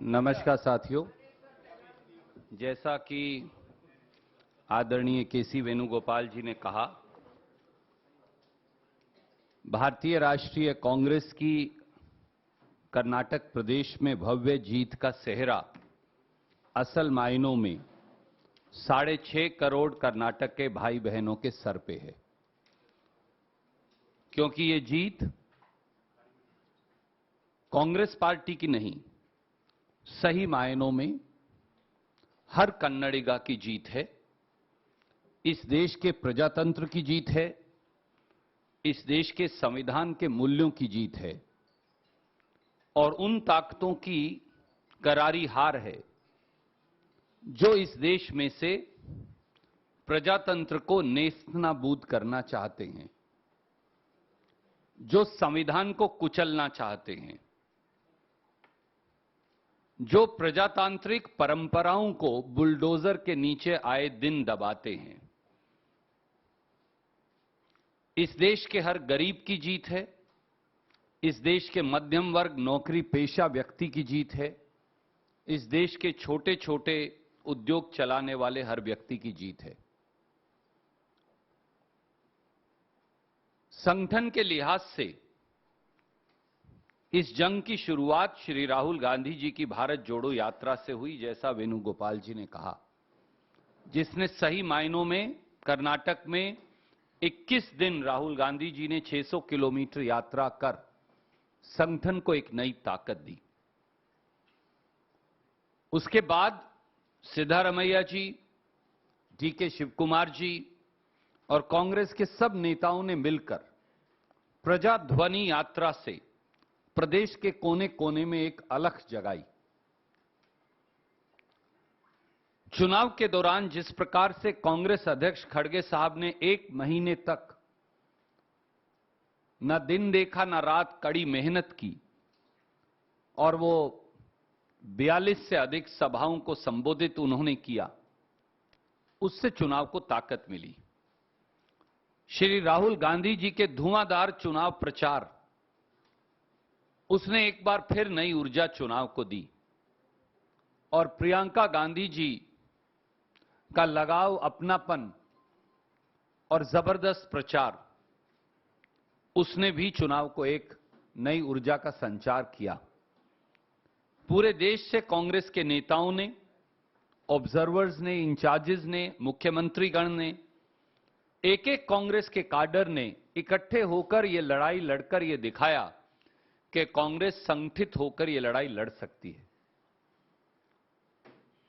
नमस्कार साथियों, जैसा कि आदरणीय केसी वेणुगोपाल जी ने कहा, भारतीय राष्ट्रीय कांग्रेस की कर्नाटक प्रदेश में भव्य जीत का सेहरा असल मायनों में 6.5 करोड़ कर्नाटक के भाई बहनों के सर पे है, क्योंकि ये जीत कांग्रेस पार्टी की नहीं, सही मायनों में हर कन्नडिगा की जीत है। इस देश के प्रजातंत्र की जीत है, इस देश के संविधान के मूल्यों की जीत है और उन ताकतों की करारी हार है जो इस देश में से प्रजातंत्र को नेस्तनाबूद करना चाहते हैं, जो संविधान को कुचलना चाहते हैं, जो प्रजातांत्रिक परंपराओं को बुलडोजर के नीचे आए दिन दबाते हैं। इस देश के हर गरीब की जीत है, इस देश के मध्यम वर्ग नौकरी पेशा व्यक्ति की जीत है, इस देश के छोटे छोटे उद्योग चलाने वाले हर व्यक्ति की जीत है। संगठन के लिहाज से इस जंग की शुरुआत श्री राहुल गांधी जी की भारत जोड़ो यात्रा से हुई, जैसा वेणुगोपाल जी ने कहा, जिसने सही मायनों में कर्नाटक में 21 दिन राहुल गांधी जी ने 600 किलोमीटर यात्रा कर संगठन को एक नई ताकत दी। उसके बाद सिद्धारमैया जी, डी.के. शिवकुमार जी और कांग्रेस के सब नेताओं ने मिलकर प्रजाध्वनि यात्रा से प्रदेश के कोने कोने में एक अलख जगाई। चुनाव के दौरान जिस प्रकार से कांग्रेस अध्यक्ष खड़गे साहब ने 1 महीने तक न दिन देखा न रात कड़ी मेहनत की और वो 42 से अधिक सभाओं को संबोधित उन्होंने किया, उससे चुनाव को ताकत मिली। श्री राहुल गांधी जी के धुआंधार चुनाव प्रचार, उसने एक बार फिर नई ऊर्जा चुनाव को दी और प्रियंका गांधी जी का लगाव, अपनापन और जबरदस्त प्रचार, उसने भी चुनाव को एक नई ऊर्जा का संचार किया। पूरे देश से कांग्रेस के नेताओं ने, ऑब्जर्वर्स ने, इंचार्जेस ने, मुख्यमंत्रीगण ने, एक एक कांग्रेस के काडर ने इकट्ठे होकर ये लड़ाई लड़कर ये दिखाया कि कांग्रेस संगठित होकर ये लड़ाई लड़ सकती है।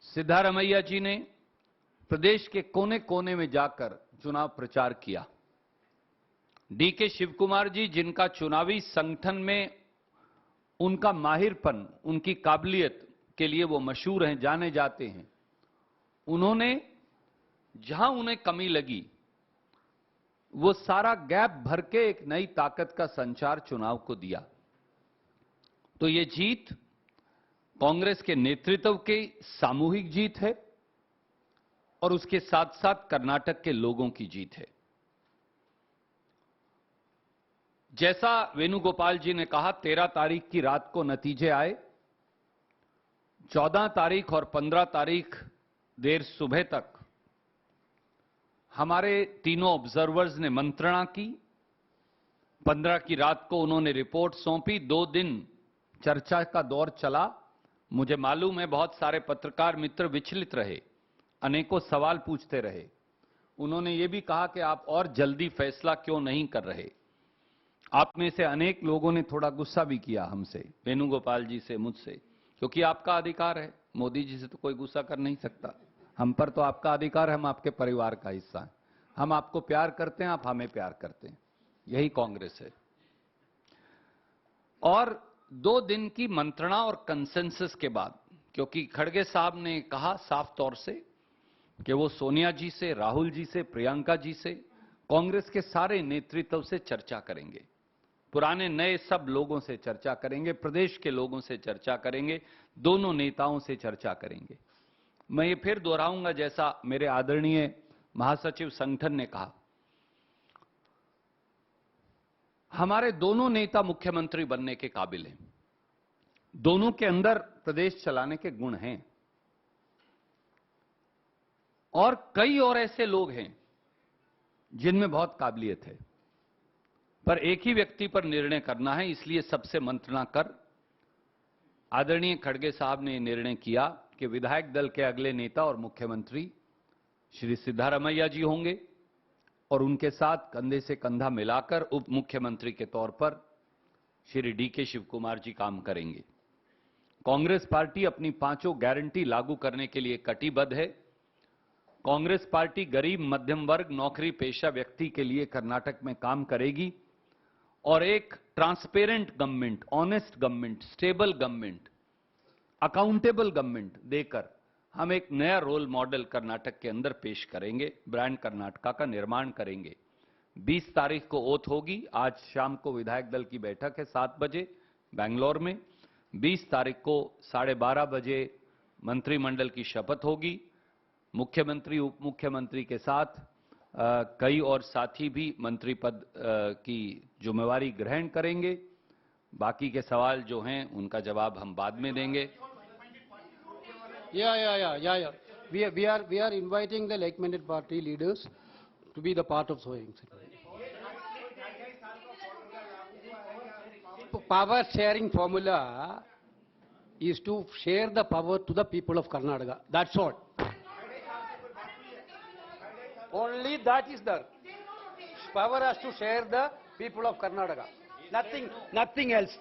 सिद्धारमैया जी ने प्रदेश के कोने कोने में जाकर चुनाव प्रचार किया। डी.के. शिवकुमार जी, जिनका चुनावी संगठन में उनका माहिरपन, उनकी काबिलियत के लिए वो मशहूर हैं, जाने जाते हैं, उन्होंने जहां उन्हें कमी लगी वो सारा गैप भर के एक नई ताकत का संचार चुनाव को दिया। तो ये जीत कांग्रेस के नेतृत्व की सामूहिक जीत है और उसके साथ साथ कर्नाटक के लोगों की जीत है। जैसा वेणुगोपाल जी ने कहा, 13 तारीख की रात को नतीजे आए। 14 तारीख और 15 तारीख देर सुबह तक हमारे तीनों ऑब्जर्वर्स ने मंत्रणा की। 15 की रात को उन्होंने रिपोर्ट सौंपी। 2 दिन चर्चा का दौर चला। मुझे मालूम है बहुत सारे पत्रकार मित्र विचलित रहे, अनेकों सवाल पूछते रहे। उन्होंने ये भी कहा कि आप और जल्दी फैसला क्यों नहीं कर रहे। आप में से अनेक लोगों ने थोड़ा गुस्सा भी किया हमसे, वेणुगोपाल जी से, मुझसे, क्योंकि आपका अधिकार है। मोदी जी से तो कोई गुस्सा कर नहीं सकता, हम पर तो आपका अधिकार है, हम आपके परिवार का हिस्सा हैं, हम आपको प्यार करते हैं, आप हमें प्यार करते हैं, यही कांग्रेस है। और 2 दिन की मंत्रणा और कंसेंसस के बाद, क्योंकि खड़गे साहब ने कहा साफ तौर से कि वो सोनिया जी से, राहुल जी से, प्रियंका जी से, कांग्रेस के सारे नेतृत्व से चर्चा करेंगे, पुराने नए सब लोगों से चर्चा करेंगे, प्रदेश के लोगों से चर्चा करेंगे, दोनों नेताओं से चर्चा करेंगे। मैं ये फिर दोहराऊंगा जैसा मेरे आदरणीय महासचिव संगठन ने कहा, हमारे दोनों नेता मुख्यमंत्री बनने के काबिल हैं। दोनों के अंदर प्रदेश चलाने के गुण हैं और कई और ऐसे लोग हैं जिनमें बहुत काबिलियत है, पर एक ही व्यक्ति पर निर्णय करना है। इसलिए सबसे मंत्रणा कर आदरणीय खड़गे साहब ने निर्णय किया कि विधायक दल के अगले नेता और मुख्यमंत्री श्री सिद्धारमैया जी होंगे और उनके साथ कंधे से कंधा मिलाकर उप मुख्यमंत्री के तौर पर श्री डीके शिवकुमार जी काम करेंगे। कांग्रेस पार्टी अपनी पांचों गारंटी लागू करने के लिए कटिबद्ध है। कांग्रेस पार्टी गरीब, मध्यम वर्ग, नौकरी पेशा व्यक्ति के लिए कर्नाटक में काम करेगी और एक transparent government, honest government, stable government, accountable government देकर हम एक नया रोल मॉडल कर्नाटक के अंदर पेश करेंगे। ब्रांड कर्नाटका का निर्माण करेंगे। 20 तारीख को ओथ होगी। आज शाम को विधायक दल की बैठक है 7 बजे बेंगलोर में। 20 तारीख को 12:30 बजे मंत्रिमंडल की शपथ होगी। मुख्यमंत्री, उप मुख्यमंत्री के साथ कई और साथी भी मंत्री पद की जिम्मेवारी ग्रहण करेंगे। बाकी के सवाल जो हैं उनका जवाब हम बाद में देंगे। Yeah. We are inviting the like-minded party leaders to be the part of sowing. Power sharing formula is to share the power to the people of Karnataka. That's all. Only that is there. Power has to share the people of Karnataka. Nothing else.